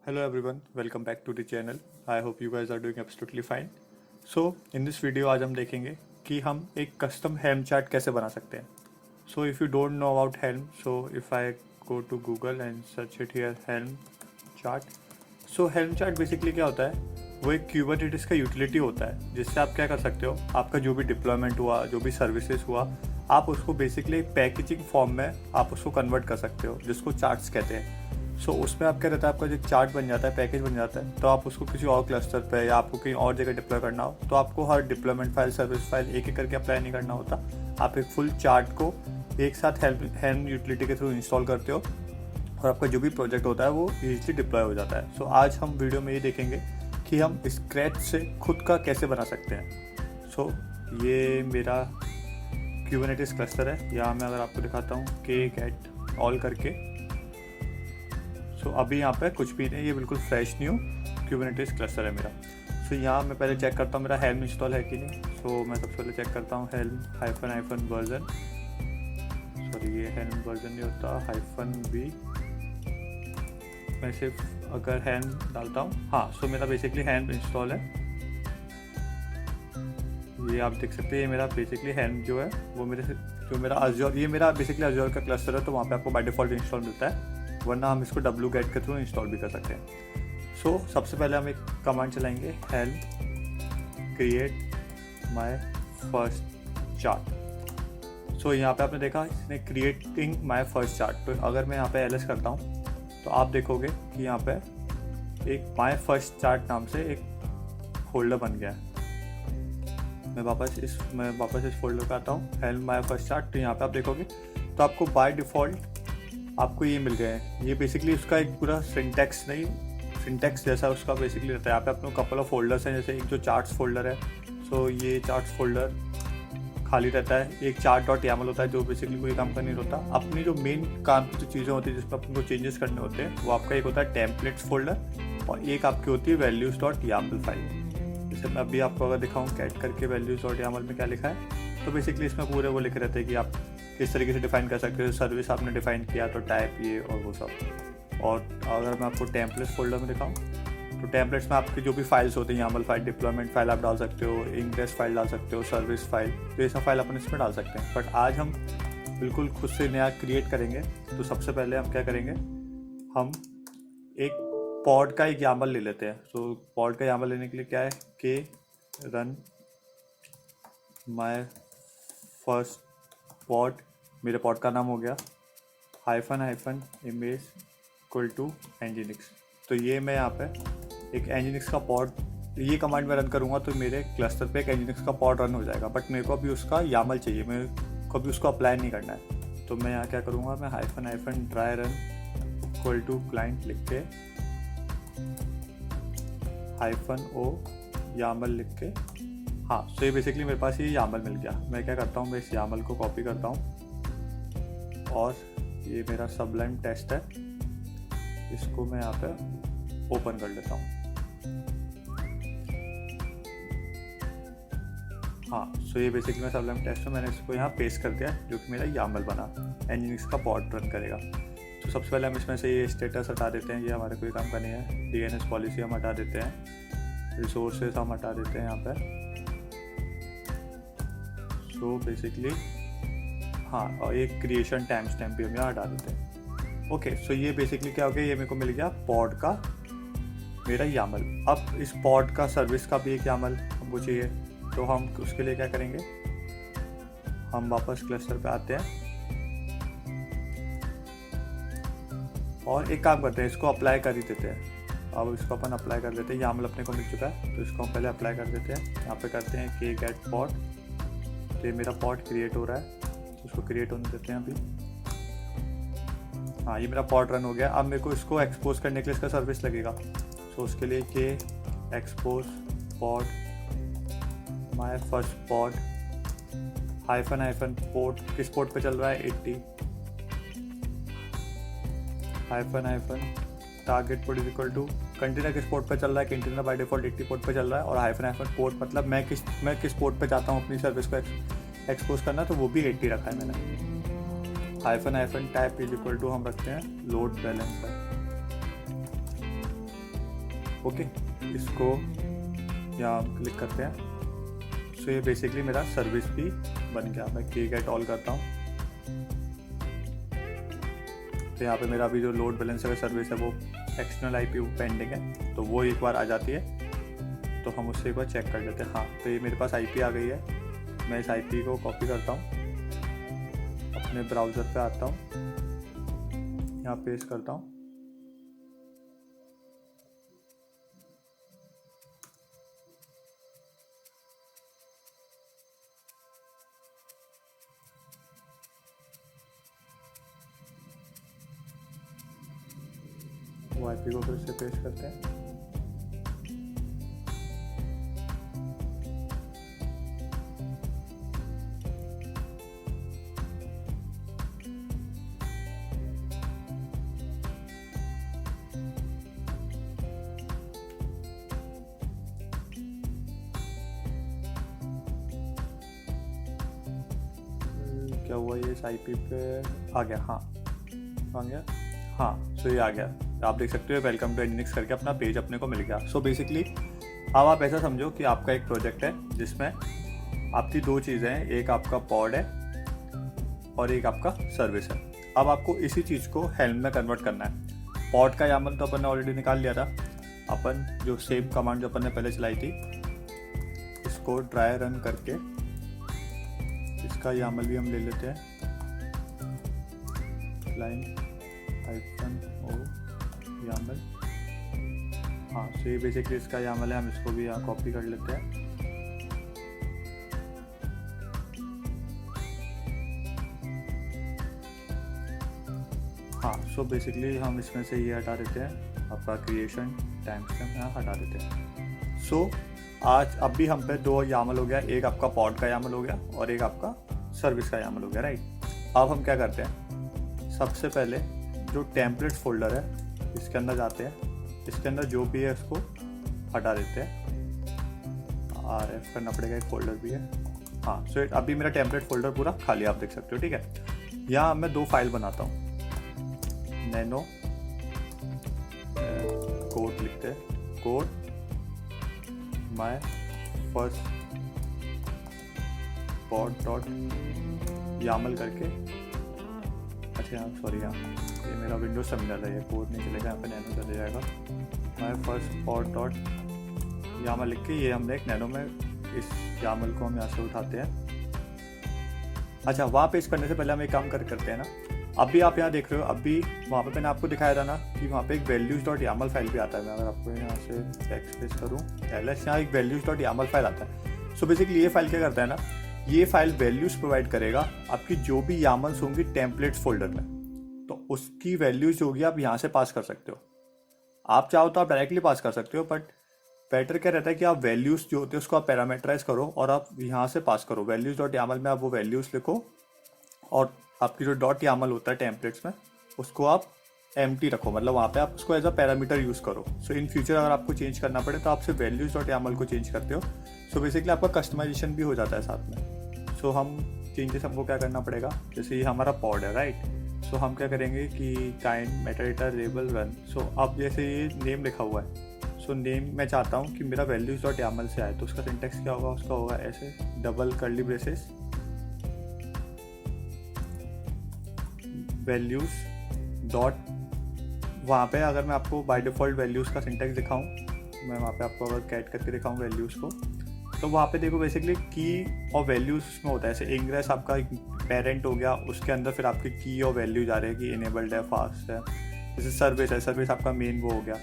Hello everyone, welcome back to the channel. I hope you guys are doing absolutely fine. So in this video आज हम देखेंगे कि हम एक custom helm chart कैसे बना सकते हैं. So if you don't know about Helm, so if I go to Google and search it here Helm chart. So Helm chart basically क्या होता है, वो एक Kubernetes का यूटिलिटी होता है जिससे आप क्या कर सकते हो, आपका जो भी डिप्लॉयमेंट हुआ, जो भी सर्विसेज हुआ, आप उसको बेसिकली पैकेजिंग फॉर्म में आप उसको कन्वर्ट कर सकते हो जिसको चार्ट्स कहते हैं. सो उसमें आप क्या रहता है, आपका जो चार्ट बन जाता है, पैकेज बन जाता है, तो आप उसको किसी और क्लस्टर पे या आपको कहीं और जगह डिप्लॉय करना हो तो आपको हर डिप्लॉयमेंट फाइल, सर्विस फाइल एक एक करके अप्लाई नहीं करना होता. आप एक फुल चार्ट को एक साथ हेल्म यूटिलिटी के थ्रू इंस्टॉल करते हो और आपका जो भी प्रोजेक्ट होता है वो ईजिली डिप्लॉय हो जाता है. सो आज हम वीडियो में ये देखेंगे कि हम स्क्रैच से खुद का कैसे बना सकते हैं. सो ये मेरा Kubernetes क्लस्टर है. यहाँ मैं अगर आपको दिखाता हूँ k-get all करके. अभी यहाँ पे कुछ भी नहीं, ये बिल्कुल फ्रेश न्यू Kubernetes क्लस्टर है मेरा. यहाँ मैं पहले चेक करता हूँ मेरा हेल्म इंस्टॉल है कि नहीं. मैं सबसे पहले चेक करता हूँ हेल्म वर्जन. सॉरी, ये हेल्म वर्जन नहीं होता, -v. मैं सिर्फ अगर हेल्म डालता हूँ, हाँ. मेरा बेसिकली हेल्म इंस्टॉल है. ये आप देख सकते हैं, ये मेरा बेसिकली हेल्म जो है वो मेरा अज्योर, ये मेरा बेसिकली अज्योर का क्लस्टर है, तो वहाँ पे आपको बाय डिफ़ॉल्ट इंस्टॉल मिलता है, वरना हम इसको wget के थ्रू इंस्टॉल भी कर सकते हैं. सबसे पहले हम एक कमांड चलाएंगे, helm create my first chart. यहाँ पे आपने देखा इसने क्रिएटिंग माय फर्स्ट चार्ट. तो अगर मैं यहाँ पे ls करता हूँ तो आप देखोगे कि यहाँ पे एक माय फर्स्ट चार्ट नाम से एक फोल्डर बन गया है. मैं वापस इस फोल्डर पे आता हूँ, हेल्म माय फर्स्ट चार्ट. तो यहाँ पे आप देखोगे तो आपको बाय डिफ़ॉल्ट आपको ये मिल गए हैं. ये बेसिकली उसका एक पूरा सिंटैक्स जैसा उसका बेसिकली रहता है. यहाँ पे अपने कपल ऑफ फोल्डर्स हैं, जैसे एक जो चार्ट्स फोल्डर है. ये चार्ट्स फोल्डर खाली रहता है. एक chart.yaml होता है जो बेसिकली कोई काम का नहीं होता. अपनी जो मेन काम की जो चीज़ें होती है जिसमें अपन को चेंजेस करने होते हैं, वो आपका एक होता है टेम्पलेट्स फोल्डर और एक आपकी होती है values.yaml फाइल. जैसे मैं अभी आपको अगर दिखाऊँ कैट करके values.yaml में क्या लिखा है, तो बेसिकली इसमें पूरे वो लिखे रहते हैं कि आप किस तरीके से डिफ़ाइन कर सकते हो. सर्विस आपने डिफ़ाइन किया तो टाइप ये और वो सब. और अगर मैं आपको टेम्पलेट्स फोल्डर में दिखाऊँ तो टेम्पलेट्स में आपकी जो भी फाइल्स होती हैं, YAML फाइल, डिप्लॉयमेंट फाइल आप डाल सकते हो, इंग्रेस फाइल डाल सकते हो, सर्विस फाइल, तो ये सब फाइल अपन इसमें डाल सकते हैं. बट आज हम बिल्कुल खुद से नया क्रिएट करेंगे. तो सबसे पहले हम क्या करेंगे, हम एक पॉड का एक YAML ले लेते हैं. पॉड का YAML लेने के लिए क्या है, के रन माय फर्स्ट पॉड. मेरे पॉड का नाम हो गया -image =nginx. तो ये मैं यहाँ पे एक nginx का पॉड, ये कमांड में रन करूँगा तो मेरे क्लस्टर पे एक nginx का पॉड रन हो जाएगा. बट मेरे को अभी उसका YAML चाहिए, मेरे को अभी उसको अप्लाई नहीं करना है. तो मैं यहाँ क्या करूँगा, मैं -try run =client लिख के -o YAML लिख के, हाँ. ये बेसिकली मेरे पास ये YAML मिल गया. मैं क्या करता हूँ, मैं इस YAML को कॉपी करता हूँ और ये मेरा सबलाइम टेस्ट है, इसको मैं यहाँ पे ओपन कर लेता हूँ. हाँ. ये बेसिकली मैं सबलाइम टेस्ट में मैंने इसको यहाँ पेस्ट कर दिया, जो कि मेरा YAML बना, nginx का पॉड रन करेगा. सबसे पहले हम इसमें से ये स्टेटस हटा देते हैं, ये हमारे कोई काम का नहीं है. DNS पॉलिसी हम हटा देते हैं, रिसोर्सेज हम हटा देते हैं यहाँ पे. बेसिकली हाँ, और एक क्रिएशन टाइम स्टैम्प भी हम यहाँ हटा देते हैं. ओके. ये बेसिकली क्या हो गया, ये मेरे को मिल गया पॉड का मेरा YAML. अब इस पॉड का सर्विस का भी एक YAML हमको चाहिए, तो हम उसके लिए क्या करेंगे, हम वापस क्लस्टर पे आते हैं और एक काम करते हैं, इसको अप्लाई कर ही देते हैं. अब इसको अपन अप्लाई कर देते हैं. YAML अपने को मिल चुका है, तो इसको हम पहले अप्लाई कर देते हैं. यहाँ पे करते हैं k-get पॉड. तो ये मेरा पॉड क्रिएट हो रहा है, तो इसको क्रिएट होने देते हैं अभी. हाँ, ये मेरा पॉड रन हो गया. अब मेरे को इसको एक्सपोज करने के लिए इसका सर्विस लगेगा. उसके लिए के expose pod my first pod port, किस पोर्ट पे चल रहा है, 80 टारगेट पोर्ट = कंटेनर किस पोर्ट पे चल रहा है, कंटेनर बाय डिफॉल्ट 80 पोर्ट पे चल रहा है. और पोर्ट मतलब मैं किस पोर्ट पे चाहता हूँ अपनी सर्विस को एक्सपोज करना, तो वो भी 80 रखा है मैंने. टाइप = हम रखते हैं लोड बैलेंसर. ओके, इसको यहाँ क्लिक करते हैं। सो ये बेसिकली मेरा सर्विस भी बन गया। मैं get all करता हूँ तो यहाँ पे मेरा अभी जो लोड बैलेंसर का सर्विस है वो एक्सटर्नल आईपी पेंडिंग है, तो वो एक बार आ जाती है तो हम उससे एक बार चेक कर लेते हैं। हाँ, तो ये मेरे पास आईपी आ गई है। मैं इस आईपी को कॉपी करता हूँ, अपने ब्राउज़र पे आता हूँ, यहाँ पेस्ट करता हूँ। वो आईपी को फिर से पेस्ट करते हैं। क्या हुआ, ये इस आईपी पे आ गया। हाँ, आ गया। हाँ, सो ये आ गया। आप देख सकते हो वेलकम टू एनजिनिक्स करके अपना पेज अपने को मिल गया। सो बेसिकली अब आप ऐसा समझो कि आपका एक प्रोजेक्ट है जिसमें आपकी दो चीज़ें हैं, एक आपका पॉड है और एक आपका सर्विस है। अब आपको इसी चीज़ को हेल्म में कन्वर्ट करना है। पॉड का यामल तो अपन ने ऑलरेडी निकाल लिया था। अपन जो सेव कमांड जो अपन ने पहले चलाई थी, इसको ट्राई रन करके इसका यामल भी हम ले लेते हैं। Line -o Yamala. हाँ, सो ये बेसिकली इसका यामल है। हम इसको भी यहाँ कॉपी कर लेते हैं। हाँ, सो बेसिकली हम इसमें से ये हटा देते हैं, आपका क्रिएशन टाइम स्टैम्प यहाँ हटा देते हैं। सो आज अब भी हम पे दो यामल हो गया, एक आपका पॉड का यामल हो गया और एक आपका सर्विस का यामल हो गया, राइट। अब हम क्या करते हैं, सबसे पहले जो टेम्पलेट फोल्डर है इसके अंदर जाते हैं। इसके अंदर जो भी है उसको हटा देते हैं। RF करना पड़ेगा, एक फोल्डर भी है। हाँ, सो अभी मेरा टेम्पलेट फोल्डर पूरा खाली आप देख सकते हो, ठीक है। यहाँ मैं दो फाइल बनाता हूँ। नैनो कोड लिखते हैं, code my first pod dot yaml करके। अच्छा यहाँ सॉरी, यहाँ ये मेरा विंडोज टर्मिनल है, ये कोड नहीं चलेगा, यहाँ पे नैनो चले जाएगा। My first pod dot Yamala लिख के ये हमने एक नैनो में इस यामल को हम यहाँ से उठाते हैं। अच्छा, वहाँ पेस्ट करने से पहले हम एक काम करते हैं ना। अभी आप यहाँ देख रहे हो, अभी वहाँ पे मैंने आपको दिखाया था ना कि वहाँ पे एक वैल्यूज डॉट यामल फाइल भी आता है। मैं अगर आपको यहाँ से टेक्स्ट करूँ ls, यहाँ एक वैल्यूज डॉट यामल फाइल आता है। सो बेसिकली ये फाइल क्या करता है ना, ये फाइल वैल्यूज प्रोवाइड करेगा आपकी जो भी यामल्स होंगी टेम्पलेट्स फोल्डर में, तो उसकी वैल्यूज होगी आप यहाँ से पास कर सकते हो। आप चाहो तो आप डायरेक्टली पास कर सकते हो, बट बेटर क्या रहता है कि आप वैल्यूज जो होते हैं उसको आप पैरामीटराइज करो और आप यहाँ से पास करो। वैल्यूज डॉट यामल में आप वो वैल्यूज लिखो और आपकी जो डॉट यामल होता है टेम्पलेट्स में उसको आप एम्प्टी रखो, मतलब वहाँ पे आप उसको एज अ पैरामीटर यूज़ करो। सो इन फ्यूचर अगर आपको चेंज करना पड़े तो आप सिर्फ वैल्यूज डॉट यामल को चेंज करते हो। सो बेसिकली आपका कस्टमाइजेशन भी हो जाता है साथ में। सो हम चेंजेस हमको क्या करना पड़ेगा, जैसे ये हमारा पॉड है, राइट। सो हम क्या करेंगे कि काइंड मेटाडेटा लेबल रन। सो अब जैसे ये नेम लिखा हुआ है, सो नेम मैं चाहता हूँ कि मेरा वैल्यूज डॉट यामल से आए, तो उसका सिंटेक्स क्या होगा, उसका होगा ऐसे double curly braces values dot. वहाँ पे अगर मैं आपको बाय डिफ़ॉल्ट वैल्यूज़ का सिंटेक्स दिखाऊँ, मैं वहाँ पे आपको अगर कैट करके दिखाऊँ वैल्यूज़ को, तो वहाँ पे देखो बेसिकली की और वैल्यूज़ में होता है। ऐसे इंग्रेस आपका पेरेंट हो गया, उसके अंदर फिर आपकी की और वैल्यूज आ रहे हैं कि इनेबल्ड है, फास्ट है। जैसे सर्विस है, सर्विस आपका मेन वो हो गया।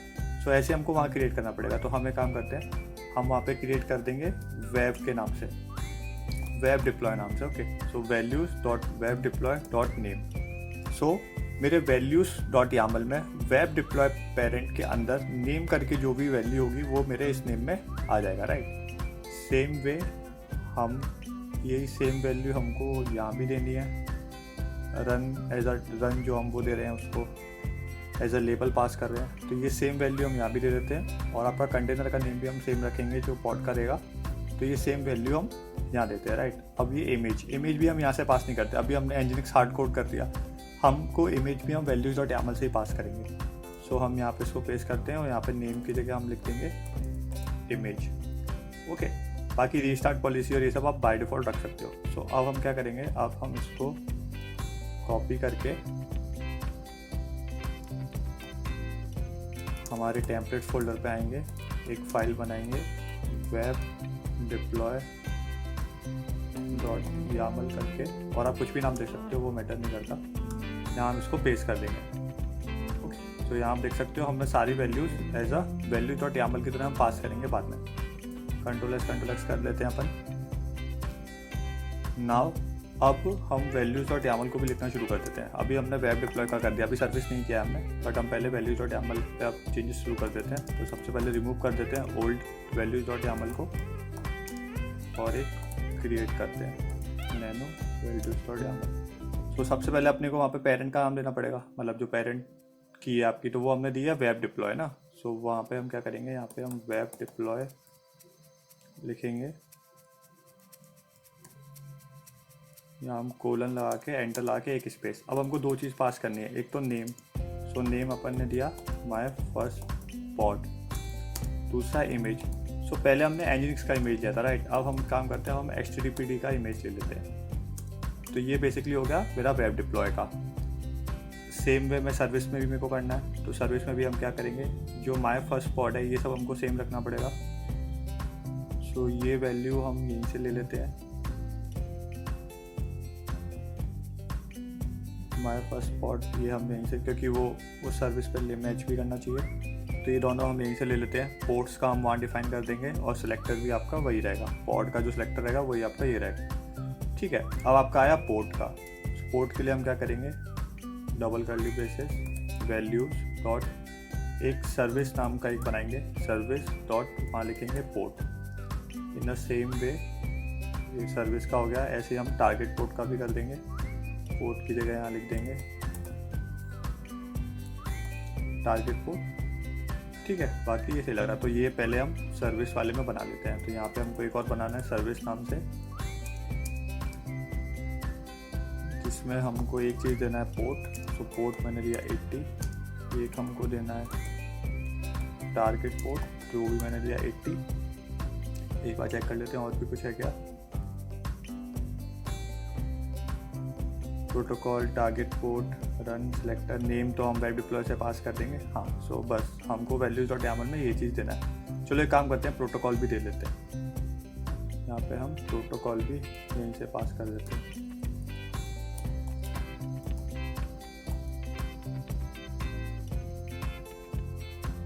सो ऐसे हमको वहाँ क्रिएट करना पड़ेगा। तो हम एक काम करते हैं, हम वहाँ पे क्रिएट कर देंगे वेब के नाम से, वेब डिप्लॉय नाम से। Okay, so values dot web deploy dot name. So मेरे वैल्यूज डॉट यामल में वेब डिप्लॉय पेरेंट के अंदर नेम करके जो भी वैल्यू होगी वो मेरे इस नेम में आ जाएगा, राइट। सेम वे हम यही सेम वैल्यू हमको यहाँ भी देनी है। रन एज अ रन जो हम वो दे रहे हैं उसको एज अ लेबल पास कर रहे हैं, तो ये सेम वैल्यू हम यहाँ भी दे देते हैं। और आपका कंटेनर का नेम भी हम सेम रखेंगे जो पॉड करेगा, तो ये सेम वैल्यू हम यहाँ देते हैं, राइट। अब ये इमेज भी हम यहाँ से पास नहीं करते। अभी हमने एनजिनिक्स हार्ड कोड कर दिया, हमको इमेज भी हम वैल्यूज डॉट यामल से ही पास करेंगे। सो हम यहाँ पे इसको पेस्ट करते हैं और यहाँ पे नेम की जगह हम लिख देंगे इमेज। ओके, बाकी रीस्टार्ट पॉलिसी और ये सब आप बाय डिफ़ॉल्ट रख सकते हो। सो अब हम क्या करेंगे, अब हम इसको कॉपी करके हमारे टेम्पलेट फोल्डर पे आएंगे, एक फाइल बनाएंगे वेब डिप्लॉय .yaml करके, और आप कुछ भी नाम दे सकते हो, वो मैटर नहीं करता। यहाँ हम इसको पेस्ट कर देंगे। ओके, तो यहाँ आप देख सकते हो हमने सारी वैल्यूज़ एज अ वैल्यू.yaml की तरह हम पास करेंगे बाद में। कंट्रोल एक्स कर लेते हैं अपन। नाउ अब हम वैल्यूज.yaml को भी लिखना शुरू कर देते हैं। अभी हमने वेब डिप्लॉय का कर दिया, अभी सर्विस नहीं किया हमने, बट हम पहले वैल्यूज.yaml पे अब चेंजेस शुरू कर देते हैं। तो सबसे पहले रिमूव कर देते हैं ओल्ड वैल्यूज.yaml को और एक क्रिएट करते हैं नैनो वैल्यूज.yaml। तो सबसे पहले अपने को वहाँ पे पेरेंट का नाम देना पड़ेगा, मतलब जो पेरेंट की है आपकी, तो वो हमने दिया वेब डिप्लॉय ना। सो वहाँ पे हम क्या करेंगे, यहाँ पे हम वेब डिप्लॉय लिखेंगे, यहाँ हम कोलन लगा के एंटर लगा के एक स्पेस। अब हमको दो चीज़ पास करनी है, एक तो नेम, सो नेम अपन ने दिया माय फर्स्ट पॉड, दूसरा इमेज। सो पहले हमने एनजिनिक्स का इमेज दिया था, राइट। अब हम काम करते हैं, हम HTTPD का इमेज ले लेते हैं। तो ये बेसिकली हो गया मेरा वेब डिप्लॉय का। सेम वे में सर्विस में भी मेरे को करना है, तो सर्विस में भी हम क्या करेंगे, जो माय फर्स्ट पॉड है ये सब हमको सेम रखना पड़ेगा। सो ये वैल्यू हम यहीं से ले लेते हैं, माय फर्स्ट पॉड, ये हम यहीं से, क्योंकि वो सर्विस पर मैच भी करना चाहिए, तो ये दोनों हम यहीं से ले लेते हैं। पोर्ट्स का हम वहाँ डिफाइन कर देंगे और सिलेक्टर भी आपका वही रहेगा, पॉड का जो सिलेक्टर रहेगा वही आपका ये रहेगा। ठीक है, अब आपका आया पोर्ट का। पोर्ट के लिए हम क्या करेंगे, double curly braces values dot एक सर्विस नाम का एक बनाएंगे, सर्विस डॉट वहाँ लिखेंगे port. In the same way ये सर्विस का हो गया, ऐसे हम टारगेट पोर्ट का भी कर देंगे, पोर्ट की जगह यहाँ लिख देंगे टारगेट पोर्ट। ठीक है, बाकी ये सही लग रहा है। तो ये पहले हम सर्विस वाले में बना लेते हैं। तो यहाँ पे हमको एक और बनाना है सर्विस नाम से, जिसमें हमको एक चीज़ देना है पोर्ट। तो पोर्ट मैंने दिया 80, एक हमको देना है टारगेट पोर्ट, जो भी मैंने दिया 80। एक बार चेक कर लेते हैं और भी कुछ है क्या। Protocol, target port, run, selector, name तो हम वेब डिप्लॉय से पास कर देंगे। हाँ, सो बस हमको वैल्यूज.yaml में ये चीज़ देना है। चलो एक काम करते हैं, प्रोटोकॉल भी दे देते हैं। यहाँ पे हम प्रोटोकॉल भी यहीं से पास कर देते हैं।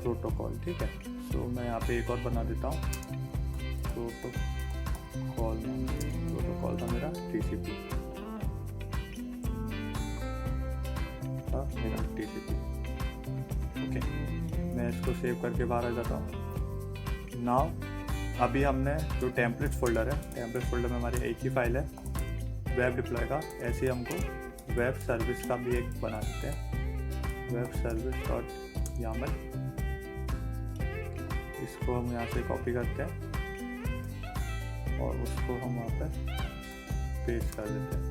प्रोटोकॉल, ठीक है। सो मैं यहाँ पे एक और बना देता हूँ, प्रोटोकॉल था मेरा TCP, मेरा TCP। ओके, मैं इसको सेव करके बाहर आ जाता हूँ। नाउ अभी हमने जो टेम्पलेट फोल्डर है, टेम्पलेट फोल्डर में हमारी एक ही फाइल है वेब डिप्लॉय का। ऐसे हमको वेब सर्विस का भी एक बना देते हैं, वेब सर्विस.yaml। इसको हम यहाँ से कॉपी करते हैं और उसको हम वहाँ पे पेस्ट कर देते हैं,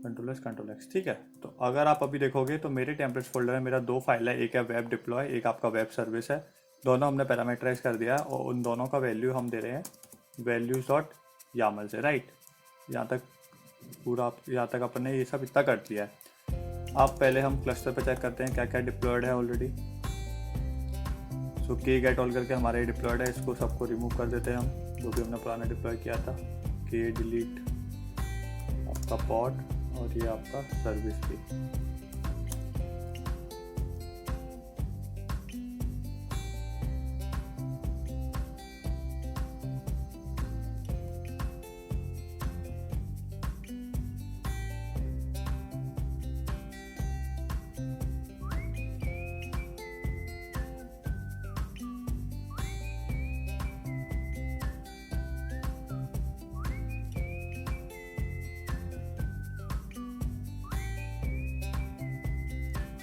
कंट्रोल एक्स। ठीक है, तो अगर आप अभी देखोगे तो मेरे टेम्पलेट्स फोल्डर में मेरा दो फाइल है, एक है वेब डिप्लॉय, एक आपका वेब सर्विस है। दोनों हमने पैरामीटराइज कर दिया और उन दोनों का वैल्यू हम दे रहे हैं वैल्यूज.yaml से, राइट। यहाँ तक पूरा, यहाँ तक अपन ने ये सब इतना कर दिया है। अब पहले हम क्लस्टर पे चेक करते हैं क्या क्या डिप्लॉयड है ऑलरेडी। सो के गेट ऑल करके हमारा ये डिप्लॉयड है, इसको सबको रिमूव कर देते हैं हम, जो भी हमने पुराना डिप्लॉय किया था। के डिलीट आपका पॉड और ये आपका सर्विस भी।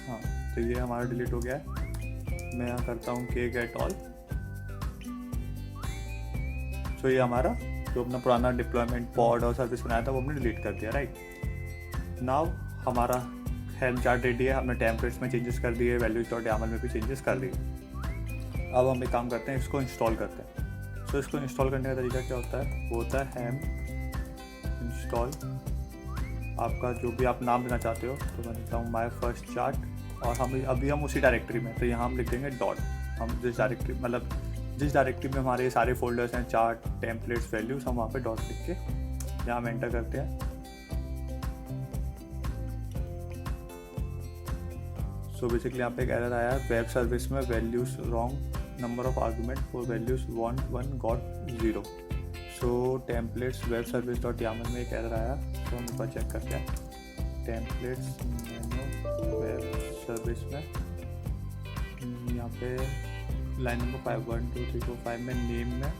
हाँ, तो ये हमारा डिलीट हो गया है। मैं यहाँ करता हूँ के गेट ऑल। सो ये हमारा जो अपना पुराना डिप्लॉयमेंट पॉड और सर्विस बनाया था वो हमने डिलीट कर दिया, राइट। नाउ हमारा हेल्म चार्ट रेडी है, हमने टेम्पलेट्स में चेंजेस कर दिए, values.yaml में भी चेंजेस कर दिए। अब हम एक काम करते हैं, इसको इंस्टॉल करते हैं। सो इसको इंस्टॉल करने का तरीका क्या होता है, वो होता है हेम इंस्टॉल, आपका जो भी आप नाम देना चाहते हो। तो मैं देता हूँ माई फर्स्ट चार्ट, और हम अभी उसी डायरेक्टरी में, तो यहाँ हम लिख देंगे डॉट। हम जिस डायरेक्टरी में हमारे सारे फोल्डर्स हैं, चार्ट, टेम्पलेट्स, वैल्यूज़, हम वहाँ पे डॉट लिख के यहाँ हम एंटर करते हैं। सो बेसिकली यहाँ पे एक एरर आया है, वेब सर्विस में values wrong, number of argument for values want 1 got 0। So templates web service dot yaml में एक एरर आया, तो हम एक बार चेक करते हैं। टेम्पलेट्स मेनू वेब सर्विस में यहाँ पे लाइन नंबर 5 1 2 3 4 5 में नेम में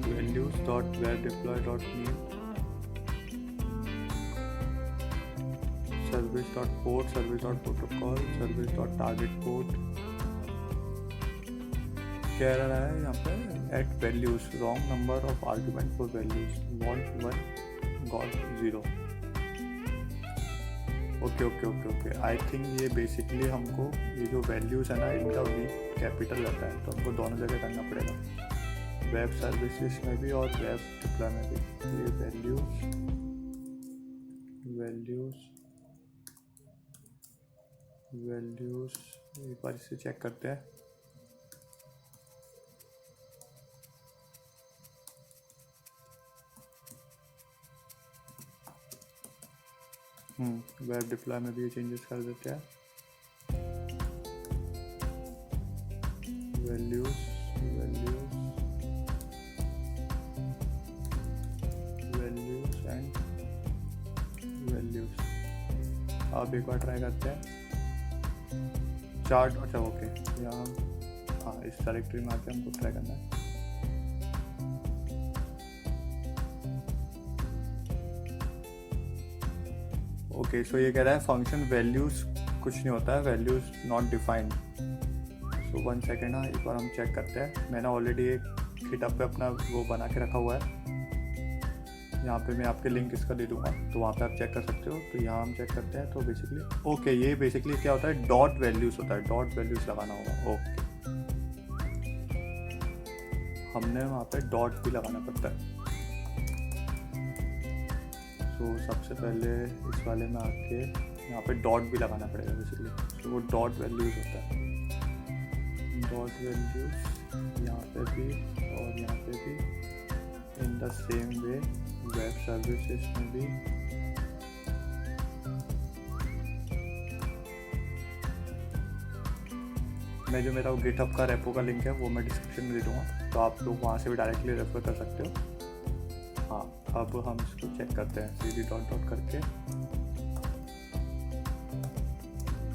values dot web deploy dot name, service dot port, service dot protocol, service dot target port, क्या एरर आया है यहाँ पे, at values wrong number of argument for values want 1 got 0। Okay I think ये basically हमको ये जो values है ना, इनका भी कैपिटल रहता है, तो हमको दोनों जगह करना पड़ेगा, वेब सर्विसेज में भी और वेब डिप्लॉय में भी। ये वैल्यूज़ एक बार इसे चेक करते हैं। वेब डिप्लॉय में भी ये चेंजेस कर देते हैं। Values and values. अब एक बार ट्राई करते हैं चार्ट। अच्छा ओके, यहाँ हाँ इस डायरेक्टरी में आके हमको ट्राई करना है। ओके सो ये कह रहा है फंक्शन वैल्यूज़ कुछ नहीं होता है, values not defined. So 1 second, हाँ एक बार हम चेक करते हैं। मैंने ऑलरेडी एक गिटहब पे अपना वो बना के रखा हुआ है, यहाँ पे मैं आपके लिंक इसका दे दूँगा, तो वहाँ पे आप चेक कर सकते हो। तो यहाँ हम चेक करते हैं, तो बेसिकली ओके ये बेसिकली क्या होता है, डॉट वैल्यूज़ होता है, डॉट वैल्यूज़ लगाना होगा। ओके हमने वहाँ पे डॉट भी लगाना पड़ता है। तो सबसे पहले इस वाले में आके यहाँ पे डॉट भी लगाना पड़ेगा बेसिकली। तो वो डॉट वैल्यूज़ होता है, डॉट वैल्यूज़ यहाँ पे भी और यहाँ पे भी, in the same way web services में भी। मैं जो मेरा गिटहब का रेपो का लिंक है वो मैं डिस्क्रिप्शन में दे दूँगा, तो आप लोग वहाँ से भी डायरेक्टली रेफर कर सकते हो। हाँ अब हम इसको चेक करते हैं, cd डॉट डॉट करके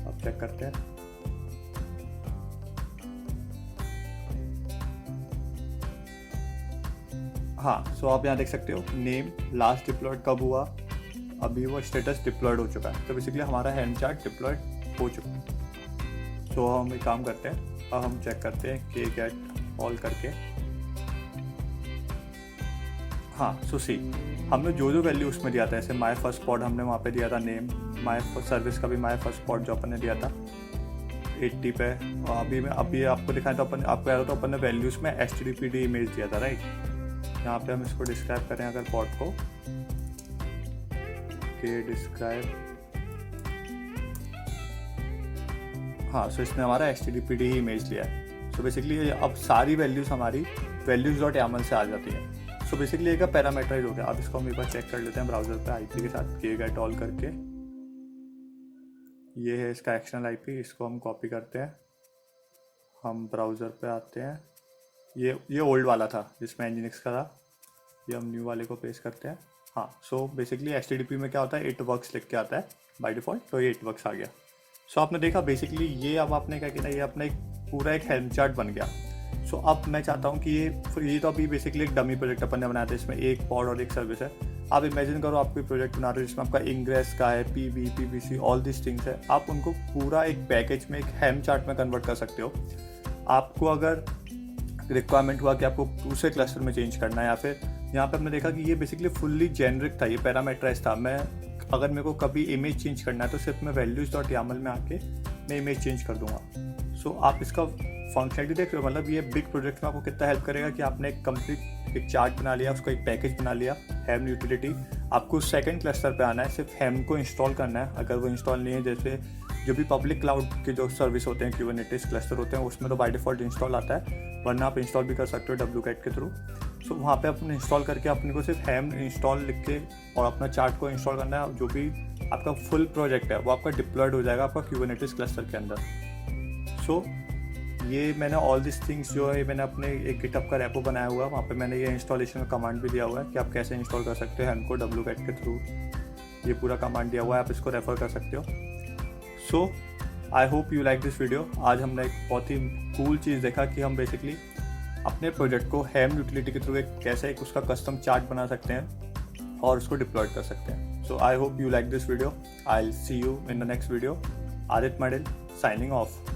अब चेक करते हैं। हाँ सो आप यहाँ देख सकते हो नेम लास्ट डिप्लॉयड कब हुआ, अभी वो स्टेटस डिप्लॉयड हो चुका है। तो बेसिकली हमारा हेल्म चार्ट डिप्लॉयड हो चुका है। सो हम एक काम करते हैं, अब हम चेक करते हैं के गेट ऑल करके। हाँ सो सी हमने जो वैल्यू उसमें दिया था, जैसे माई फर्स्ट स्पॉट हमने वहाँ पे दिया था नेम, माई सर्विस का भी माई फर्स्ट स्पॉट जो अपन ने दिया था 80 पे। और अभी आपको दिखाया था अपन, आपको याद हो तो अपन ने वैल्यूज़ में HTTPD इमेज दिया था राइट। यहाँ पे हम इसको डिस्क्राइब करें अगर पॉट को, के डिस्क्राइब, हाँ सो इसने हमारा HTTPD ही इमेज लिया है। सो बेसिकली अब सारी वैल्यूज़ हमारी values.yaml से आ जाती हैं। सो बेसिकली एक पैरामीटराइज हो गया। अब इसको हम एक बार चेक कर लेते हैं ब्राउज़र पे आईपी के साथ, के गेट ऑल करके। ये है इसका एक्सटर्नल आईपी, इसको हम कॉपी करते हैं, हम ब्राउज़र पे आते हैं। ये ओल्ड वाला था जिसमें nginx का था, ये हम न्यू वाले को पेस्ट करते हैं। हाँ सो बेसिकली HTTP में क्या होता है, इट वर्क्स लिख के आता है बाय डिफ़ॉल्ट, तो ये इट वर्क्स आ गया। सो आपने देखा बेसिकली ये अब आपने क्या किया, ये अपना एक पूरा एक हेल्म चार्ट बन गया। सो अब मैं चाहता हूँ कि ये तो अभी बेसिकली एक डमी प्रोजेक्ट अपन ने बनाया था, इसमें एक पॉड और एक सर्विस है। आप इमेजिन करो आप कोई प्रोजेक्ट बना रहे हो जिसमें आपका इंग्रेस का है, PV, PVC, all this things है। आप उनको पूरा एक पैकेज में, एक हेल्म चार्ट में कन्वर्ट कर सकते हो। आपको अगर रिक्वायरमेंट हुआ कि आपको दूसरे क्लस्टर में चेंज करना है, या फिर यहाँ पे हमने देखा कि ये बेसिकली फुल्ली जेनरिक था, ये पैरामीटराइज था। मैं अगर मेरे को कभी इमेज चेंज करना है तो सिर्फ मैं values.yaml में आके मैं इमेज चेंज कर दूंगा। सो आप इसका फंक्शनलिटी देख रहे हो, मतलब ये बिग प्रोजेक्ट में आपको कितना हेल्प करेगा कि आपने एक कंप्लीट एक चार्ट बना लिया, उसका एक पैकेज बना लिया, हेम यूटिलिटी। आपको सेकंड क्लस्टर पे आना है, सिर्फ हेम को इंस्टॉल करना है। अगर वो इंस्टॉल नहीं है, जैसे जो भी पब्लिक क्लाउड के जो सर्विस होते हैं, क्यूबरनेटिस क्लस्टर होते हैं, उसमें तो बाय डिफ़ॉल्ट इंस्टॉल आता है, वरना आप इंस्टॉल भी कर सकते हो wget के थ्रू। सो वहाँ पे अपने इंस्टॉल करके अपने को सिर्फ हेम इंस्टॉल लिख के और अपना चार्ट को इंस्टॉल करना है। जो भी आपका फुल प्रोजेक्ट है वो आपका डिप्लॉयड हो जाएगा आपका क्यूबरनेटिस क्लस्टर के अंदर। सो ये मैंने ऑल दिस थिंग्स जो है मैंने अपने एक गिटहब का रेपो बनाया हुआ है, वहाँ पे मैंने ये इंस्टॉलेशन का कमांड भी दिया हुआ है कि आप कैसे इंस्टॉल कर सकते हो हेम को wget के थ्रू। ये पूरा कमांड दिया हुआ है, आप इसको रेफर कर सकते हो। So I hope you like this video. आज हमने एक बहुत ही कूल चीज़ देखा कि हम बेसिकली अपने प्रोजेक्ट को हेम यूटिलिटी के थ्रू कैसे एक उसका कस्टम चार्ट बना सकते हैं और उसको डिप्लॉयड कर सकते हैं। So I hope you like this video. I will see you in the next video. Aditya Madel signing of.